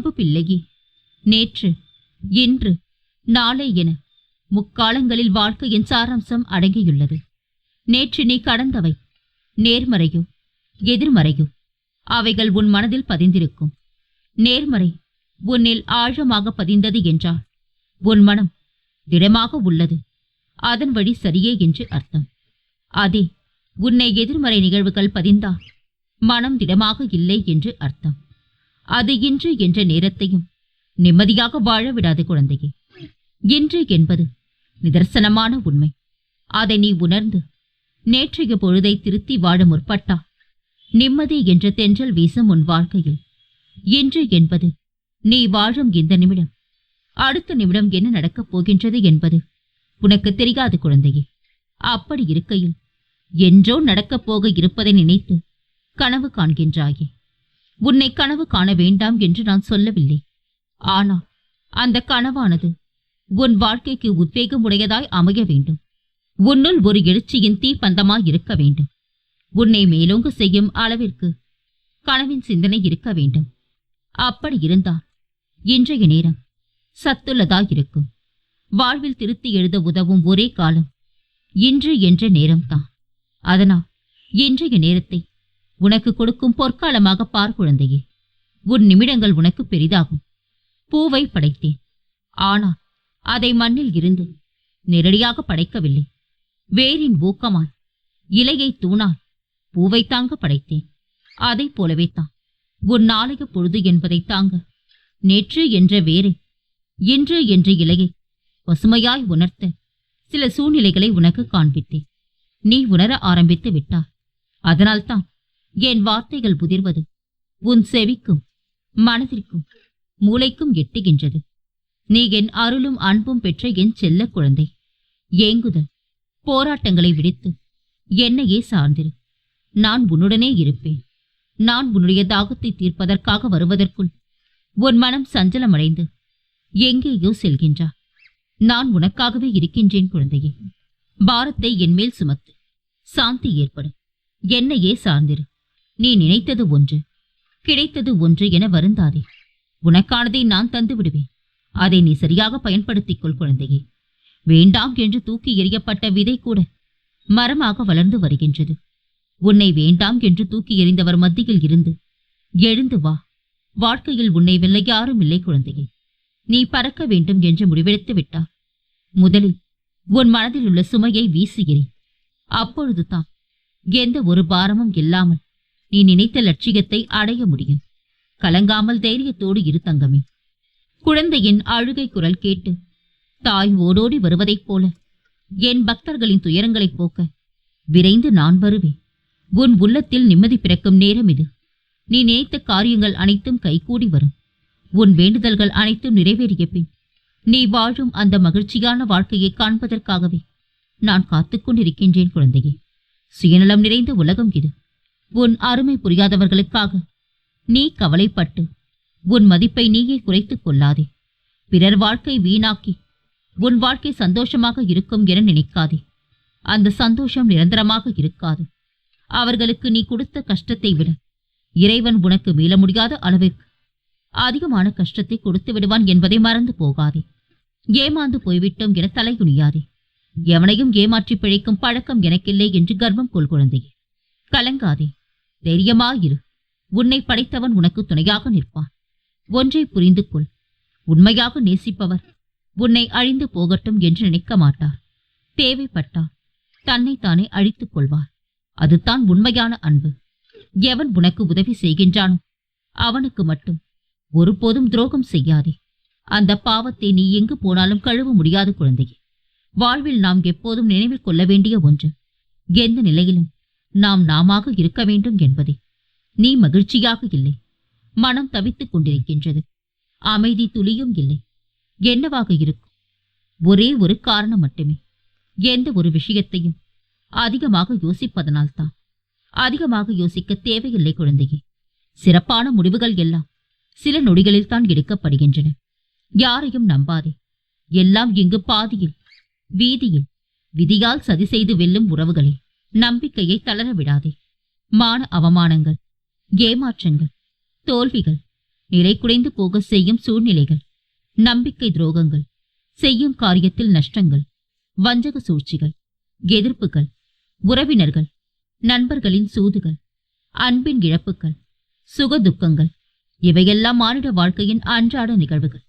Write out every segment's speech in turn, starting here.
அன்பு பிள்ளையே, நேற்று, இன்று, நாளை என முக்காலங்களில் வாழ்க்கையின் சாராம்சம் அடங்கியுள்ளது. நேற்று நீ கடந்தவை நேர்மறையோ எதிர்மறையோ அவைகள் உன் மனதில் பதிந்திருக்கும். நேர்மறை உன்னில் ஆழமாக பதிந்தது என்றால் உன் மனம் திடமாக உள்ளது, அதன் வழி சரியே என்று அர்த்தம். அதே உன்னை எதிர்மறை நிகழ்வுகள் பதிந்தால் மனம் திடமாக இல்லை என்று அர்த்தம். அது இன்று என்ற நேரத்தையும் நிம்மதியாக வாழ விடாது குழந்தையே. இன்று என்பது நிதர்சனமான உண்மை. அதை நீ உணர்ந்து நேற்றைய பொழுதை திருத்தி வாழ முற்பட்டா நிம்மதி என்ற தென்றல் வீசும் உன் வாழ்க்கையில். இன்று என்பது நீ வாழும் இந்த நிமிடம். அடுத்த நிமிடம் என்ன நடக்கப் போகின்றது என்பது உனக்கு தெரியாது குழந்தையே. அப்படி இருக்கையில் என்றோ நடக்கப் போக இருப்பதை நினைத்து கனவு காண்கின்றாயே. உன்னை கனவு காண வேண்டாம் என்று நான் சொல்லவில்லை. ஆனால் அந்த கனவானது உன் வாழ்க்கைக்கு உத்வேகம் உடையதாய் அமைய வேண்டும். உன்னுள் ஒரு எழுச்சியின் தீப்பந்தமாய் இருக்க வேண்டும். உன்னை மேலோங்க செய்யும் அளவிற்கு கனவின் சிந்தனை இருக்க வேண்டும். அப்படி இருந்தால் இன்றைய நேரம் சத்துள்ளதாயிருக்கும். வாழ்வில் திருத்தி எழுத உதவும் ஒரே காலம் இன்று என்ற நேரம்தான். அதனால் இன்றைய நேரத்தை உனக்கு கொடுக்கும் பொற்காலமாக பார் குழந்தையே. உன் நிமிடங்கள் உனக்கு பெரிதாகும். பூவை படைத்தேன், ஆனால் அதை மண்ணில் இருந்து நேரடியாக படைக்கவில்லை. வேரின் ஊக்கமாய் இலையை தூணாய் பூவை தாங்க படைத்தேன். அதை போலவே தான் உன் நாளைய பொழுது என்பதை தாங்க நேற்று என்ற வேரை இன்று என்ற இலையை பசுமையாய் உணர்த்த சில சூழ்நிலைகளை உனக்கு காண்பித்தேன். நீ உணர ஆரம்பித்து விட்டாய். அதனால்தான் என் வார்த்தைகள் புதிர்வது உன் செவிக்கும் மனதிற்கும் மூளைக்கும் எட்டுகின்றது. நீ என் அருளும் அன்பும் பெற்ற என் செல்ல குழந்தை. ஏங்குதல் போராட்டங்களை விடுத்து என்னையே சார்ந்திரு. நான் உன்னுடனே இருப்பேன். நான் உன்னுடைய தாகத்தை தீர்ப்பதற்காக வருவதற்குள் உன் மனம் சஞ்சலமடைந்து எங்கேயோ செல்கின்றா. நான் உனக்காகவே இருக்கின்றேன் குழந்தையே. பாரத்தை என்மேல் சுமத்து, சாந்தி ஏற்படும். என்னையே சார்ந்திரு. நீ நினைத்தது ஒன்று, கிடைத்தது ஒன்று என வருந்தாதே. உனக்கானதை நான் தந்து விடுவேன். அதை நீ சரியாக பயன்படுத்திக் கொள் குழந்தையே. வேண்டாம் என்று தூக்கி எறியப்பட்ட விதை கூட மரமாக வளர்ந்து வருகின்றது. உன்னை வேண்டாம் என்று தூக்கி எறிந்தவர் மத்தியில் இருந்து எழுந்து வா. வாழ்க்கையில் உன்னை வெல்ல யாரும் இல்லை குழந்தையே. நீ பறக்க வேண்டும் என்று முடிவெடுத்து விட்டார். முதலில் உன் மனதில் உள்ள சுமையை வீசி எறி. அப்பொழுதுதான் எந்த ஒரு பாரமும் இல்லாமல் நீ நினைத்த லட்சியத்தை அடைய முடியும். கலங்காமல் தைரியத்தோடு இரு தங்கமே. குழந்தையின் அழுகை குரல் கேட்டு தாய் ஓடோடி வருவதைப் போல என் பக்தர்களின் துயரங்களை போக்க விரைந்து நான் வருவேன். உன் உள்ளத்தில் நிம்மதி பிறக்கும் நேரம் இது. நீ நினைத்த காரியங்கள் அனைத்தும் கைகூடி வரும். உன் வேண்டுதல்கள் அனைத்தும் நிறைவேறிய பின் நீ வாழும் அந்த மகிழ்ச்சியான வாழ்க்கையை காண்பதற்காகவே நான் காத்துக்கொண்டிருக்கின்றேன் குழந்தையே. சுயநலம் நிறைந்த உலகம் இது. உன் அருமை புரியாதவர்களுக்காக நீ கவலைப்பட்டு உன் மதிப்பை நீயே குறைத்துக் கொள்ளாதே. பிறர் வாழ்க்கை வீணாக்கி உன் வாழ்க்கை சந்தோஷமாக இருக்கும் என நினைக்காதே. அந்த சந்தோஷம் நிரந்தரமாக இருக்காது. அவர்களுக்கு நீ கொடுத்த கஷ்டத்தை விட இறைவன் உனக்கு மீள முடியாத அளவிற்கு அதிகமான கஷ்டத்தை கொடுத்து விடுவான் என்பதை மறந்து போகாதே. ஏமாந்து போய்விட்டோம் என தலைகுனியாதே. எவனையும் ஏமாற்றி பிழைக்கும் பழக்கம் எனக்கில்லை என்று கர்வம் கொள் குழந்தையே. கலங்காதே, தைரியமாயிரு. உன்னை படைத்தவன் உனக்கு துணையாக நிற்பான். ஒன்றை புரிந்து கொள். உண்மையாக நேசிப்பவர் உன்னை அழிந்து போகட்டும் என்று நினைக்க மாட்டார். தேவைப்பட்டார் தன்னைத்தானே அழித்துக் கொள்வார். அதுதான் உண்மையான அன்பு. எவன் உனக்கு உதவி செய்கின்றானோ அவனுக்கு மட்டும் ஒருபோதும் துரோகம் செய்யாதே. அந்த பாவத்தை நீ எங்கு போனாலும் கழுவ முடியாது குழந்தையே. வாழ்வில் நாம் எப்போதும் நினைவில் கொள்ள வேண்டிய ஒன்று, எந்த நிலையிலும் நாம் நாமாக இருக்க வேண்டும் என்பதே. நீ மகிழ்ச்சியாக இல்லை, மனம் தவித்துக் கொண்டிருக்கின்றது, அமைதி துளியும் இல்லை. என்னவாக இருக்கும்? ஒரே ஒரு காரணம் மட்டுமே. எந்த ஒரு விஷயத்தையும் அதிகமாக யோசிப்பதனால்தான். அதிகமாக யோசிக்க தேவையில்லை குழந்தையே. சிறப்பான முடிவுகள் எல்லாம் சில நொடிகளில் தான் எடுக்கப்படுகின்றன. யாரையும் நம்பாதே. எல்லாம் இங்கு பாதியில், வீதியில், விதியால் சதி செய்து வெல்லும் உறவுகளே. நம்பிக்கையை தளர விடாதே. மான அவமானங்கள், ஏமாற்றங்கள், தோல்விகள் நிலை குறைந்து போக செய்யும் சூழ்நிலைகள், நம்பிக்கை துரோகங்கள், செய்யும் காரியத்தில் நஷ்டங்கள், வஞ்சக சூழ்ச்சிகள், எதிர்ப்புகள், உறவினர்கள், நண்பர்களின் சூதுகள், அன்பின் இழப்புகள், சுகதுக்கங்கள், இவையெல்லாம் மானிட வாழ்க்கையின் அன்றாட நிகழ்வுகள்.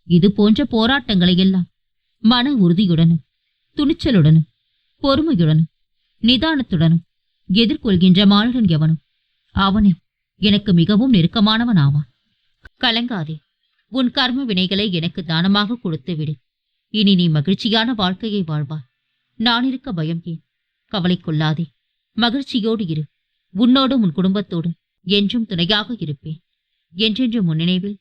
இது போன்ற போராட்டங்களை எல்லாம் மன உறுதியுடனும் துணிச்சலுடனும் பொறுமையுடனும் நிதானத்துடனும் எதிர்கொள்கின்ற மானுடன் எவனும் அவனே எனக்கு மிகவும் நெருக்கமானவன் ஆவான். கலங்காதே, உன் கர்ம வினைகளை எனக்கு தானமாக கொடுத்து விடு. இனி நீ மகிழ்ச்சியான வாழ்க்கையை வாழ்வாய். நான் இருக்க பயம் ஏன்? கவலை கொள்ளாதே, மகிழ்ச்சியோடு இரு. உன்னோடும் உன் குடும்பத்தோடும் என்றும் துணையாக இருப்பேன். என்றென்றும் உன் நினைவில்